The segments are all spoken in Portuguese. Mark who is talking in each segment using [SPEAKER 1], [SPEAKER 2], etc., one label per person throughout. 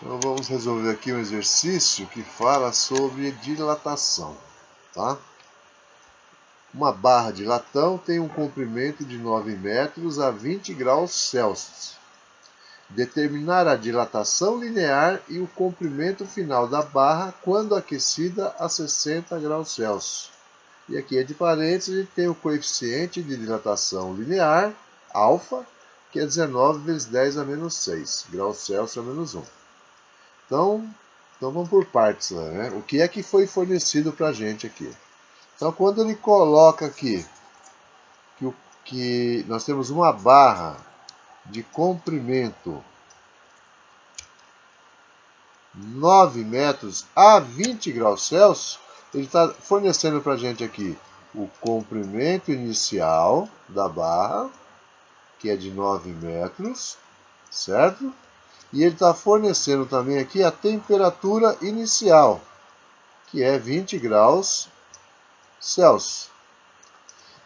[SPEAKER 1] Então vamos resolver aqui um exercício que fala sobre dilatação, tá? Uma barra de latão tem um comprimento de 9 metros a 20 graus Celsius. Determinar a dilatação linear e o comprimento final da barra quando aquecida a 60 graus Celsius. E aqui é de parênteses, tem o coeficiente de dilatação linear, alfa, que é 19 vezes 10 a menos 6 graus Celsius a menos 1. Então vamos por partes, né? O que é que foi fornecido para a gente aqui? Então, quando ele coloca aqui que nós temos uma barra de comprimento 9 metros a 20 graus Celsius, ele está fornecendo para a gente aqui o comprimento inicial da barra, que é de 9 metros, certo? E ele está fornecendo também aqui a temperatura inicial, que é 20 graus Celsius.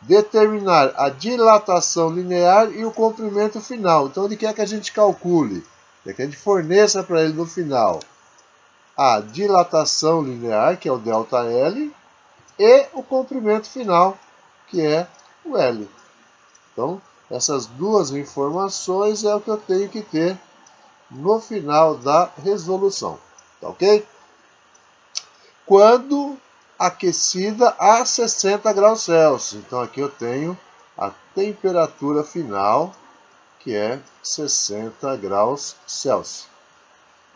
[SPEAKER 1] Determinar a dilatação linear e o comprimento final. Então ele quer que a gente calcule, quer que a gente forneça para ele no final a dilatação linear, que é o ΔL, e o comprimento final, que é o L. Então, essas duas informações é o que eu tenho que ter no final da resolução, tá ok? Quando aquecida a 60 graus Celsius. Então aqui eu tenho a temperatura final, que é 60 graus Celsius.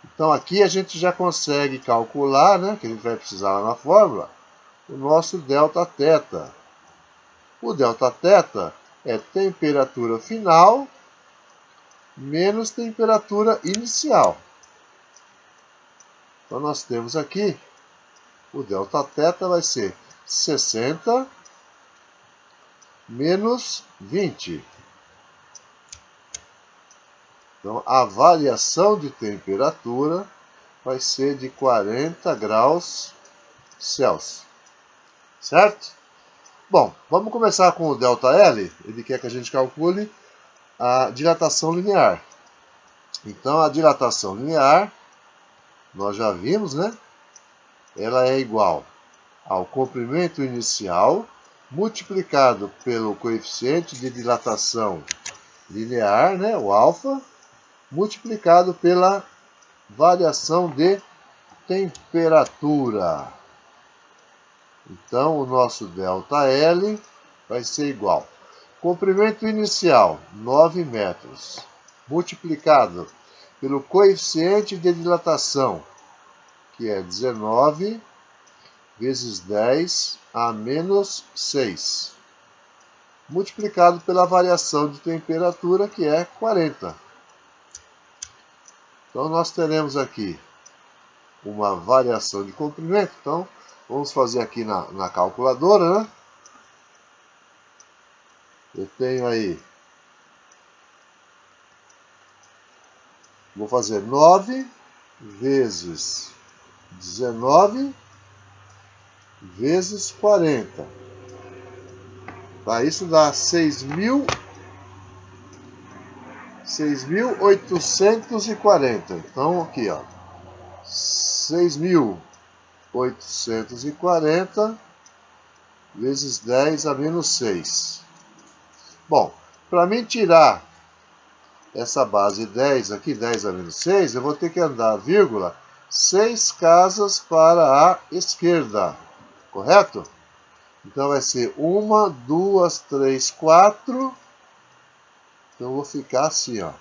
[SPEAKER 1] Então aqui a gente já consegue calcular, né, que a gente vai precisar lá na fórmula, o nosso Δθ. O Δθ é temperatura final menos temperatura inicial. Então nós temos aqui, o Δθ vai ser 60 menos 20. Então a variação de temperatura vai ser de 40 graus Celsius. Certo? Bom, vamos começar com o ΔL. Ele quer que a gente calcule a dilatação linear. Então, a dilatação linear, nós já vimos, né? Ela é igual ao comprimento inicial multiplicado pelo coeficiente de dilatação linear, né? O alfa, multiplicado pela variação de temperatura. Então, o nosso ΔL vai ser igual. Comprimento inicial, 9 metros, multiplicado pelo coeficiente de dilatação, que é 19 vezes 10 a menos 6, multiplicado pela variação de temperatura, que é 40. Então, nós teremos aqui uma variação de comprimento. Então, vamos fazer aqui na calculadora, né? Eu tenho aí, vou fazer 9 vezes 19 vezes 40. Tá? Isso dá 6.840. Então, aqui, ó, 6.840 vezes 10 a menos 6. Bom, para mim tirar essa base 10 aqui, 10 a menos 6, eu vou ter que andar, vírgula, 6 casas para a esquerda, correto? Então vai ser 1, 2, 3, 4. Então eu vou ficar assim, ó.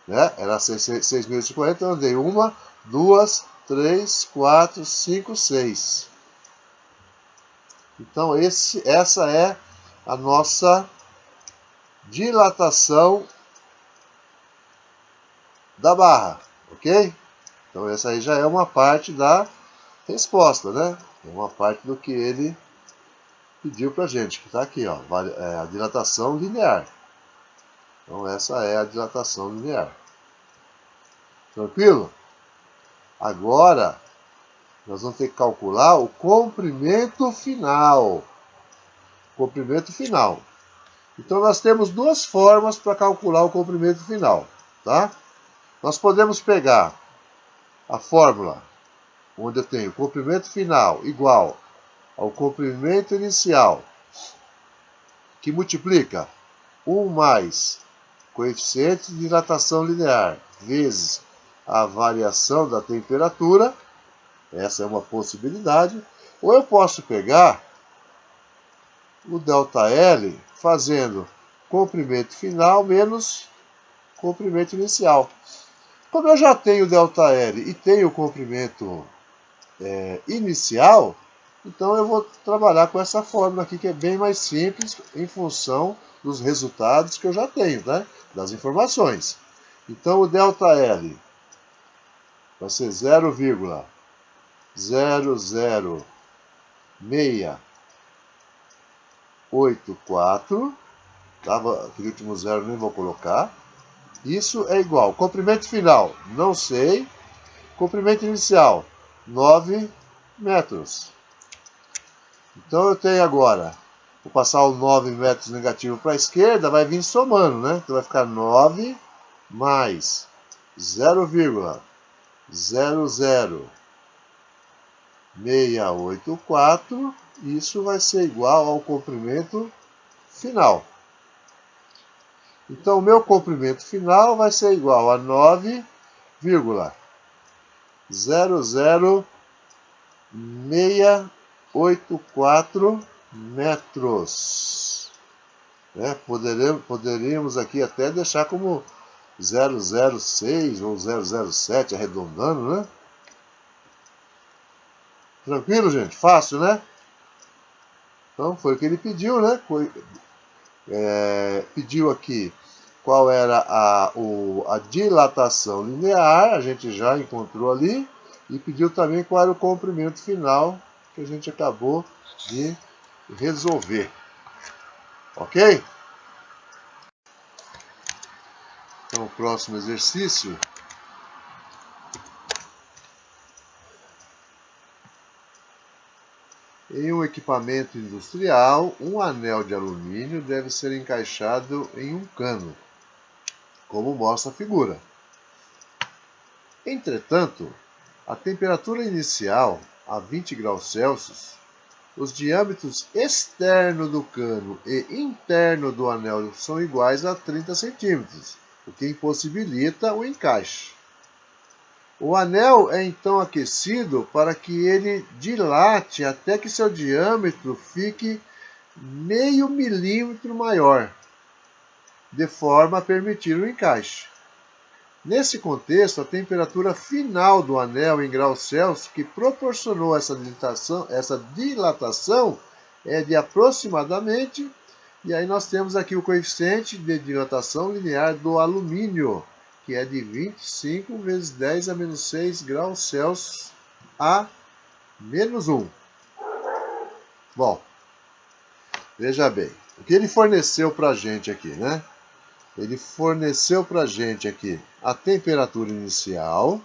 [SPEAKER 1] Né? Era 6.050, eu andei 1, 2, 3, 4, 5, 6. Então essa é a nossa dilatação da barra, ok? Então essa aí já é uma parte da resposta, né? É uma parte do que ele pediu pra gente, que está aqui, ó, a dilatação linear. Então essa é a dilatação linear. Tranquilo? Agora nós vamos ter que calcular o comprimento final. Comprimento final. Então nós temos duas formas para calcular o comprimento final, tá? Nós podemos pegar a fórmula onde eu tenho comprimento final igual ao comprimento inicial, que multiplica 1 mais coeficiente de dilatação linear vezes a variação da temperatura. Essa é uma possibilidade. Ou eu posso pegar o ΔL fazendo comprimento final menos comprimento inicial. Como eu já tenho ΔL e tenho o comprimento inicial, então eu vou trabalhar com essa fórmula aqui, que é bem mais simples em função dos resultados que eu já tenho, né? Das informações. Então o ΔL vai ser 0,00684, tá? Aquele último zero nem vou colocar. Isso é igual. Comprimento final, não sei. Comprimento inicial, 9 metros. Então eu tenho agora, vou passar o 9 metros negativo para a esquerda, vai vir somando, né? Então vai ficar 9 mais 0,00684. Isso vai ser igual ao comprimento final. Então o meu comprimento final vai ser igual a 9,00684 metros. Poderíamos aqui até deixar como 006 ou 007, arredondando, né? Tranquilo, gente? Fácil, né? Então foi o que ele pediu, né? Pediu aqui qual era a dilatação linear, a gente já encontrou ali, e pediu também qual era o comprimento final, que a gente acabou de resolver. Ok? Então, o próximo exercício. Em um equipamento industrial, um anel de alumínio deve ser encaixado em um cano, como mostra a figura. Entretanto, a temperatura inicial, a 20 graus Celsius, os diâmetros externo do cano e interno do anel são iguais a 30 centímetros, o que impossibilita o encaixe. O anel é então aquecido para que ele dilate até que seu diâmetro fique meio milímetro maior, de forma a permitir o encaixe. Nesse contexto, a temperatura final do anel em graus Celsius que proporcionou essa dilatação é de aproximadamente, e aí nós temos aqui o coeficiente de dilatação linear do alumínio, que é de 25 vezes 10 a menos 6 graus Celsius a menos 1. Bom, veja bem, o que ele forneceu para a gente aqui, né? Ele forneceu para a gente aqui a temperatura inicial,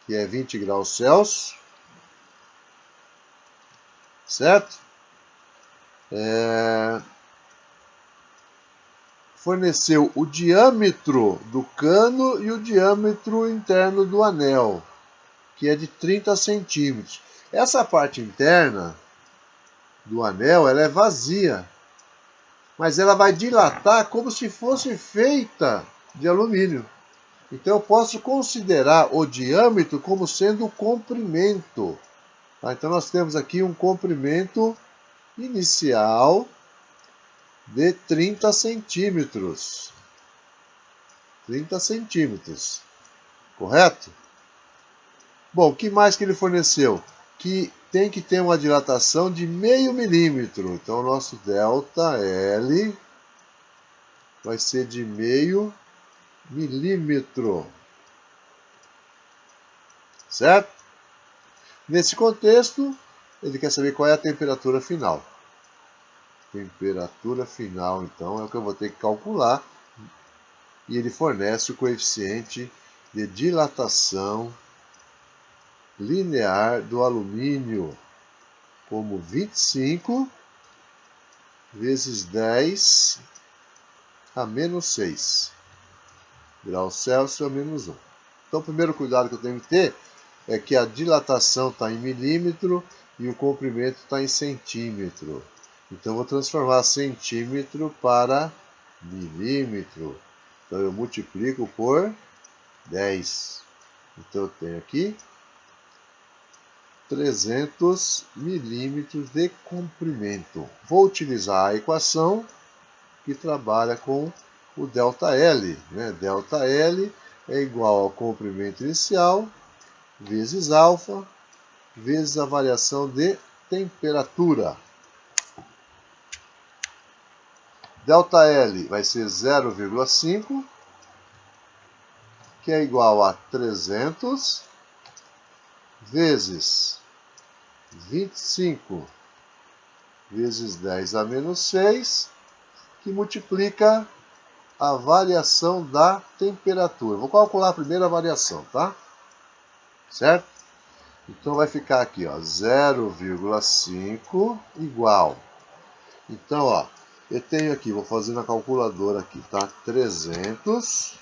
[SPEAKER 1] que é 20 graus Celsius, certo? Forneceu o diâmetro do cano e o diâmetro interno do anel, que é de 30 centímetros. Essa parte interna do anel, ela é vazia, mas ela vai dilatar como se fosse feita de alumínio. Então eu posso considerar o diâmetro como sendo o comprimento. Tá? Então nós temos aqui um comprimento inicial de 30 centímetros. 30 centímetros. Correto? Bom, o que mais que ele forneceu? Que tem que ter uma dilatação de meio milímetro. Então o nosso ΔL vai ser de meio milímetro. Certo? Nesse contexto, ele quer saber qual é a temperatura final. Temperatura final, então, é o que eu vou ter que calcular. E ele fornece o coeficiente de dilatação linear do alumínio como 25 vezes 10 a menos 6 graus Celsius a menos 1. Então, o primeiro cuidado que eu tenho que ter é que a dilatação está em milímetro e o comprimento está em centímetro. Então, eu vou transformar centímetro para milímetro. Então, eu multiplico por 10. Então, eu tenho aqui 300 milímetros de comprimento. Vou utilizar a equação que trabalha com o ΔL. Né? ΔL é igual ao comprimento inicial vezes alfa vezes a variação de temperatura. ΔL vai ser 0,5, que é igual a 300 vezes 25 vezes 10 a menos 6, que multiplica a variação da temperatura. Vou calcular a primeira variação, tá? Certo? Então vai ficar aqui, ó, 0,5 igual. Então, ó, eu tenho aqui, vou fazer na calculadora aqui, tá? 300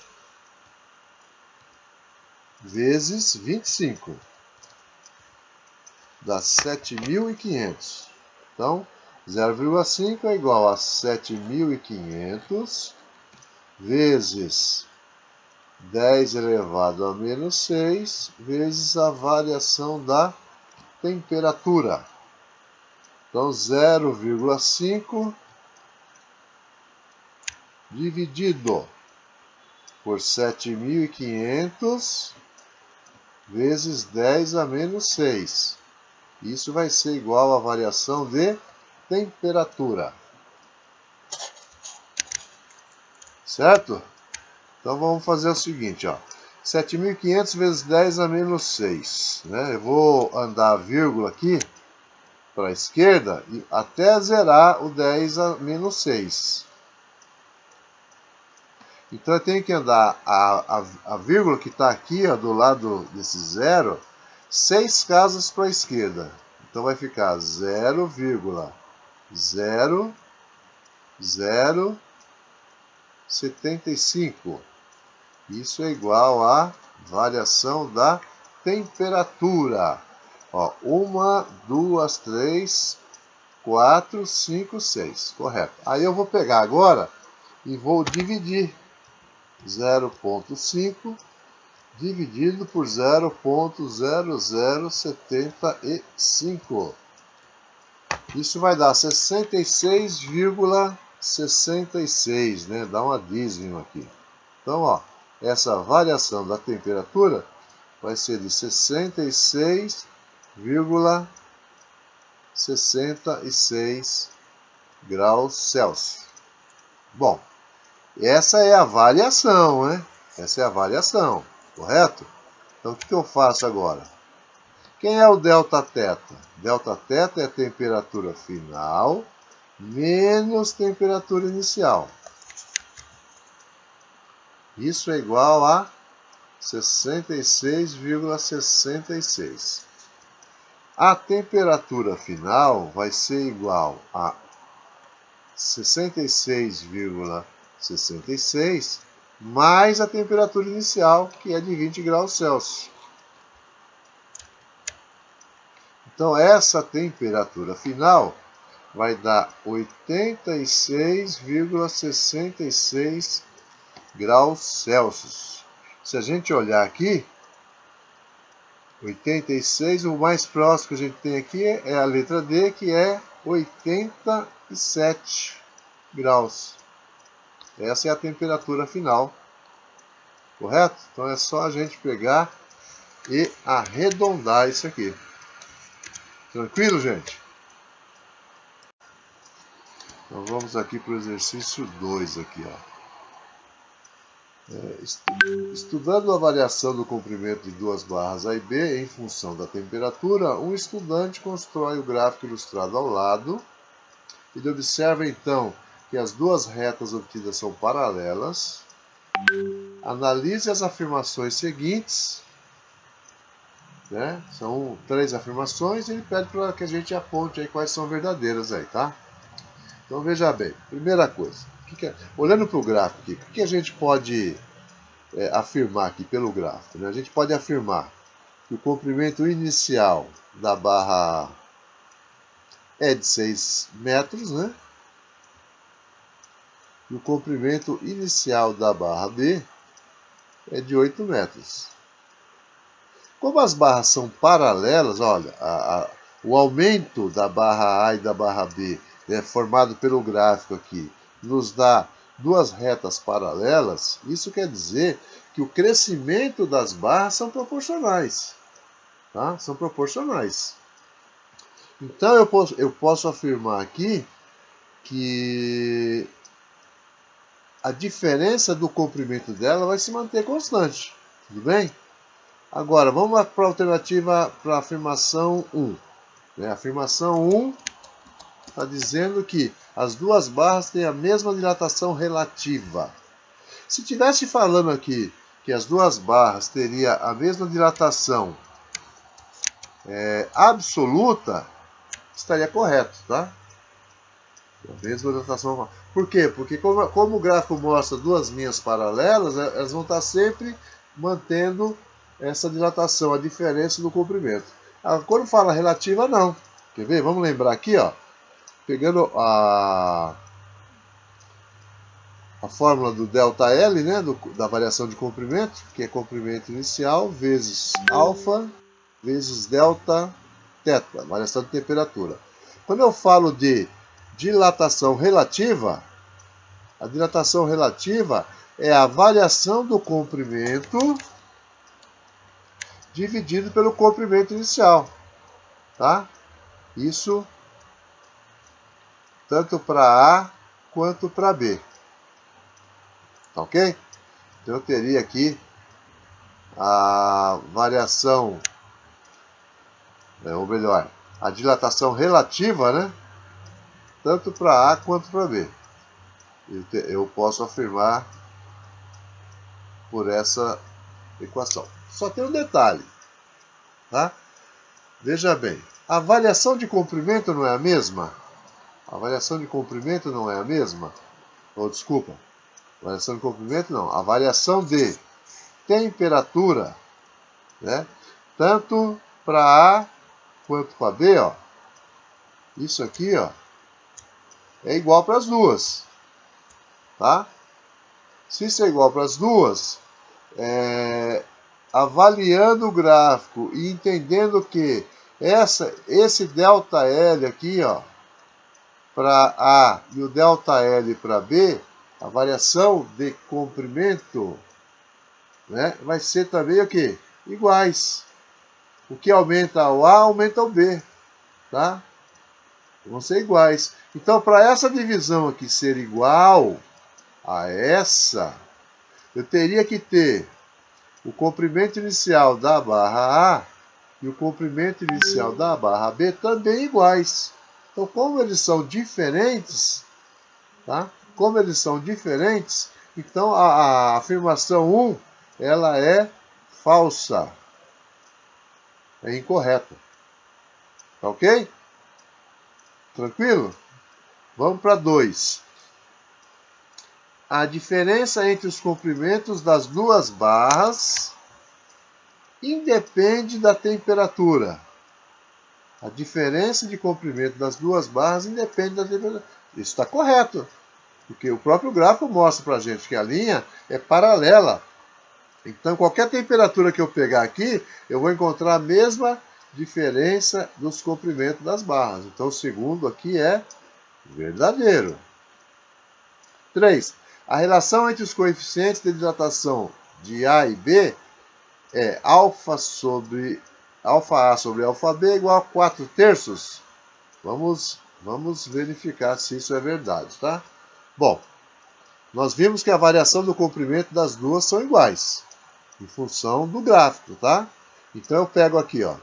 [SPEAKER 1] vezes 25. Dá 7.500. Então, 0,5 é igual a 7.500 vezes 10 elevado a menos 6 vezes a variação da temperatura. Então, 0,5 dividido por 7.500 vezes 10 a menos 6. Isso vai ser igual à variação de temperatura. Certo? Então vamos fazer o seguinte, ó. 7.500 vezes 10 a menos 6. Né? Eu vou andar a vírgula aqui para a esquerda até zerar o 10 a menos 6. Então eu tenho que andar a vírgula que está aqui, ó, do lado desse zero, 6 casas para a esquerda. Então vai ficar 0,0075. Isso é igual à variação da temperatura. Ó, 1, 2, 3, 4, 5, 6. Correto. Aí eu vou pegar agora e vou dividir 0,5 dividido por 0,0075. Isso vai dar 66,66, né? Dá uma dízimo aqui. Então, ó, essa variação da temperatura vai ser de 66,66 graus Celsius. Bom, essa é a variação, né? Essa é a variação, correto? Então, o que eu faço agora? Quem é o Δθ? Δθ é a temperatura final menos temperatura inicial. Isso é igual a 66,66. A temperatura final vai ser igual a 66,66 mais a temperatura inicial, que é de 20 graus Celsius. Então, essa temperatura final vai dar 86,66 graus Celsius. Se a gente olhar aqui, 86, o mais próximo que a gente tem aqui é a letra D, que é 87 graus. Essa é a temperatura final, correto? Então é só a gente pegar e arredondar isso aqui. Tranquilo, gente? Então vamos aqui para o exercício 2 aqui, ó. Estudando a variação do comprimento de duas barras A e B em função da temperatura, um estudante constrói o gráfico ilustrado ao lado. Ele observa então que as duas retas obtidas são paralelas. Analise as afirmações seguintes. Né? São 3 afirmações e ele pede para que a gente aponte aí quais são verdadeiras aí, tá? Então veja bem, primeira coisa, olhando para o gráfico aqui, o que a gente pode afirmar aqui pelo gráfico? Né? A gente pode afirmar que o comprimento inicial da barra A é de 6 metros, né? E o comprimento inicial da barra B é de 8 metros. Como as barras são paralelas, olha, o aumento da barra A e da barra B, né, formado pelo gráfico aqui, nos dá duas retas paralelas. Isso quer dizer que o crescimento das barras são proporcionais. Tá? São proporcionais. Então eu posso afirmar aqui que a diferença do comprimento dela vai se manter constante. Tudo bem? Agora, vamos para a alternativa para a afirmação 1. A afirmação 1 está dizendo que as duas barras têm a mesma dilatação relativa. Se estivesse falando aqui que as duas barras teriam a mesma dilatação absoluta, estaria correto, tá? A mesma dilatação. Por quê? Porque como o gráfico mostra duas linhas paralelas, elas vão estar sempre mantendo essa dilatação, a diferença do comprimento. Quando fala relativa, não. Quer ver? Vamos lembrar aqui, ó. Pegando a fórmula do ΔL, né, da variação de comprimento, que é comprimento inicial vezes alfa vezes delta teta, variação de temperatura. Quando eu falo de dilatação relativa, a dilatação relativa é a variação do comprimento dividido pelo comprimento inicial, tá? Isso tanto para A quanto para B, tá ok? Então eu teria aqui a variação, ou melhor, a dilatação relativa, né? Tanto para A quanto para B. Eu posso afirmar por essa equação. Só tem um detalhe, tá? Veja bem, a variação de comprimento não é a mesma? A variação de comprimento não é a mesma? Desculpa, variação de comprimento não. A variação de temperatura, né? Tanto para A quanto para B, ó. Isso aqui, ó, é igual para as duas, tá? Se isso é igual para as duas, avaliando o gráfico e entendendo que esse ΔL aqui, ó, para A e o ΔL para B, a variação de comprimento, né, vai ser também o quê? Iguais. O que aumenta o A, aumenta o B, tá? Vão ser iguais. Então, para essa divisão aqui ser igual a essa, eu teria que ter o comprimento inicial da barra A e o comprimento inicial da barra B também iguais. Então, como eles são diferentes, tá? Como eles são diferentes, então a afirmação 1, ela é falsa. É incorreta. Tá ok? Tranquilo? Vamos para 2. A diferença entre os comprimentos das duas barras independe da temperatura. A diferença de comprimento das duas barras independe da temperatura. Isso está correto, porque o próprio gráfico mostra para a gente que a linha é paralela. Então, qualquer temperatura que eu pegar aqui, eu vou encontrar a mesma diferença dos comprimentos das barras. Então, o segundo aqui é verdadeiro. 3. A relação entre os coeficientes de dilatação de A e B é alfa A sobre alfa B igual a 4/3. Vamos verificar se isso é verdade, tá? Bom, nós vimos que a variação do comprimento das duas são iguais, em função do gráfico, tá? Então eu pego aqui, ó,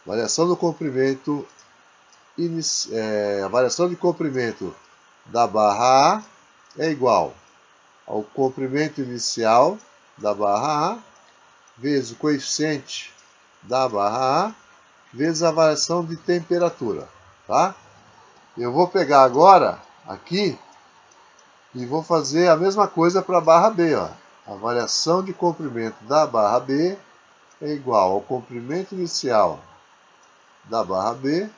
[SPEAKER 1] variação do comprimento, a variação de comprimento da barra A é igual ao comprimento inicial da barra A vezes o coeficiente da barra A vezes a variação de temperatura, tá? Eu vou pegar agora, aqui, e vou fazer a mesma coisa para a barra B. Ó. A variação de comprimento da barra B é igual ao comprimento inicial da barra B,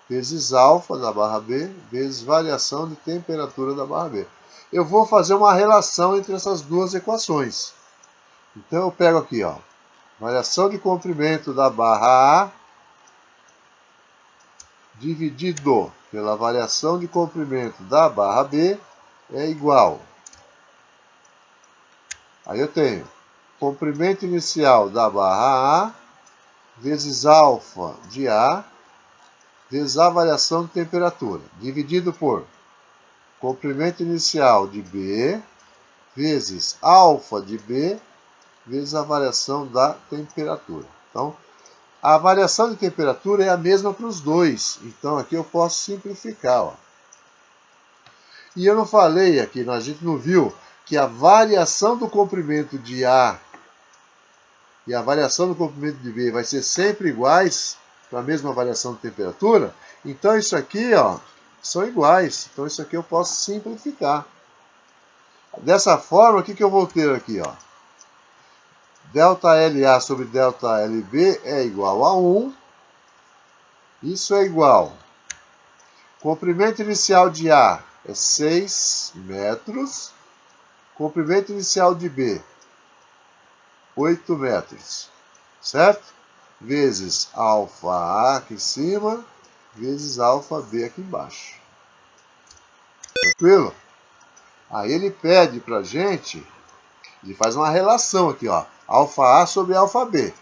[SPEAKER 1] vezes alfa da barra B, vezes variação de temperatura da barra B. Eu vou fazer uma relação entre essas duas equações. Então eu pego aqui, ó, variação de comprimento da barra A dividido pela variação de comprimento da barra B é igual. Aí eu tenho comprimento inicial da barra A vezes alfa de A vezes a variação de temperatura, dividido por comprimento inicial de B vezes alfa de B vezes a variação da temperatura. Então, a variação de temperatura é a mesma para os dois. Então, aqui eu posso simplificar. Ó. E eu não falei aqui, a gente não viu que a variação do comprimento de A e a variação do comprimento de B vai ser sempre iguais para a mesma variação de temperatura. Então, isso aqui, ó, são iguais. Então, isso aqui eu posso simplificar. Dessa forma, o que eu vou ter aqui? Ó? ΔLA sobre ΔLB é igual a 1. Isso é igual. Comprimento inicial de A é 6 metros. Comprimento inicial de B, 8 metros. Certo? Vezes alfa A aqui em cima, vezes alfa B aqui embaixo. Tranquilo? Aí ele pede pra gente, ele faz uma relação aqui, ó. Alfa A sobre alfa B.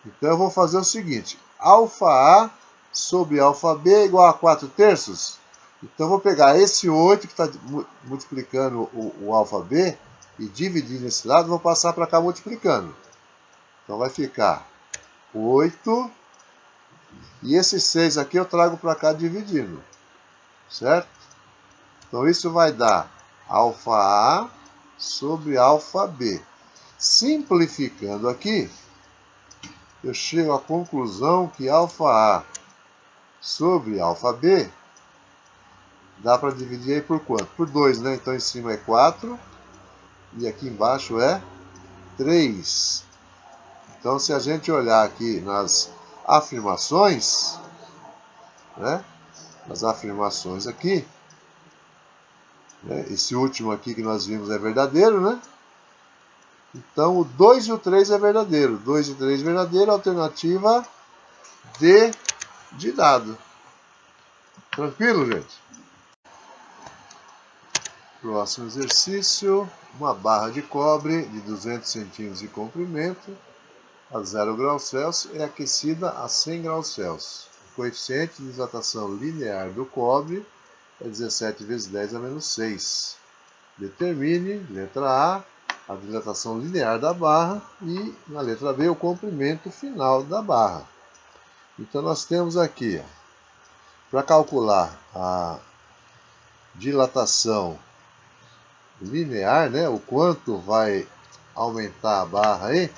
[SPEAKER 1] Então eu vou fazer o seguinte, alfa A sobre alfa B é igual a 4 terços. Então eu vou pegar esse 8 que está multiplicando o alfa B e dividir nesse lado, vou passar para cá multiplicando. Então vai ficar 8 e esse 6 aqui eu trago para cá dividindo. Certo? Então isso vai dar alfa A sobre alfa B. Simplificando aqui, eu chego à conclusão que alfa A sobre alfa B dá para dividir aí por quanto? Por 2, né? Então em cima é 4 e aqui embaixo é 3. Então se a gente olhar aqui nas afirmações, né? Nas afirmações aqui, né? Esse último aqui que nós vimos é verdadeiro, né? Então o 2 e o 3 é verdadeiro. 2 e 3 verdadeiro, alternativa D de dado. Tranquilo, gente? Próximo exercício, uma barra de cobre de 200 centímetros de comprimento a 0 graus Celsius é aquecida a 100 graus Celsius. O coeficiente de dilatação linear do cobre é 17 vezes 10 a menos 6. Determine, letra A dilatação linear da barra e, na letra B, o comprimento final da barra. Então, nós temos aqui, para calcular a dilatação linear, né, o quanto vai aumentar a barra aí,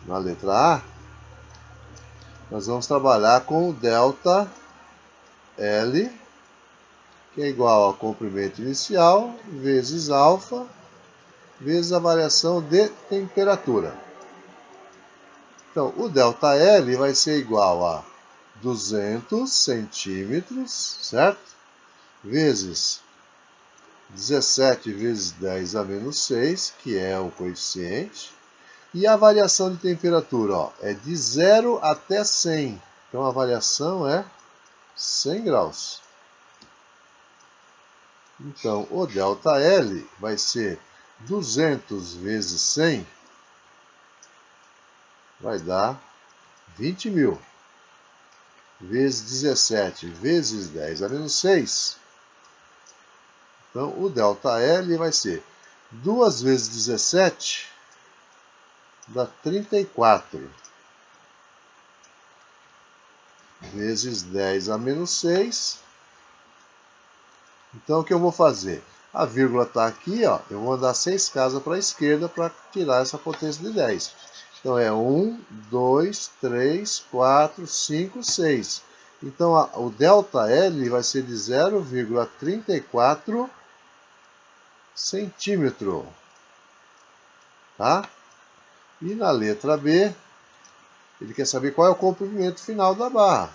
[SPEAKER 1] na letra A, nós vamos trabalhar com o delta L, que é igual ao comprimento inicial, vezes alfa, vezes a variação de temperatura. Então, o delta L vai ser igual a 200 centímetros, certo? Vezes 17 vezes 10 a menos 6, que é o coeficiente. E a variação de temperatura, ó, é de 0 até 100. Então, a variação é 100 graus. Então, o ΔL vai ser 200 vezes 100, vai dar 20.000. Vezes 17 vezes 10 a menos 6. Então, o ΔL vai ser 2 vezes 17, dá 34. Vezes 10 a menos 6. Então, o que eu vou fazer? A vírgula está aqui, ó, eu vou andar 6 casas para a esquerda para tirar essa potência de 10. Então é 1, 2, 3, 4, 5, 6. Então o ΔL vai ser de 0,34 centímetro. Tá? E na letra B, ele quer saber qual é o comprimento final da barra.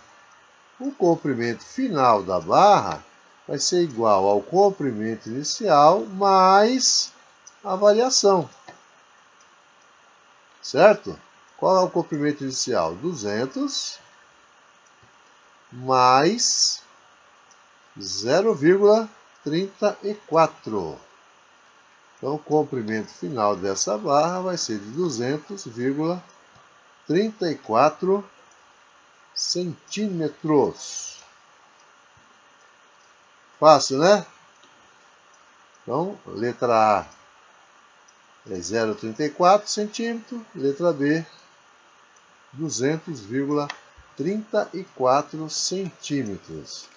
[SPEAKER 1] O comprimento final da barra vai ser igual ao comprimento inicial mais a variação. Certo? Qual é o comprimento inicial? 200 mais 0,34. Então, o comprimento final dessa barra vai ser de 200,34 centímetros. Fácil, né? Então, letra A é 0,34 centímetros, letra B, 200,34 centímetros.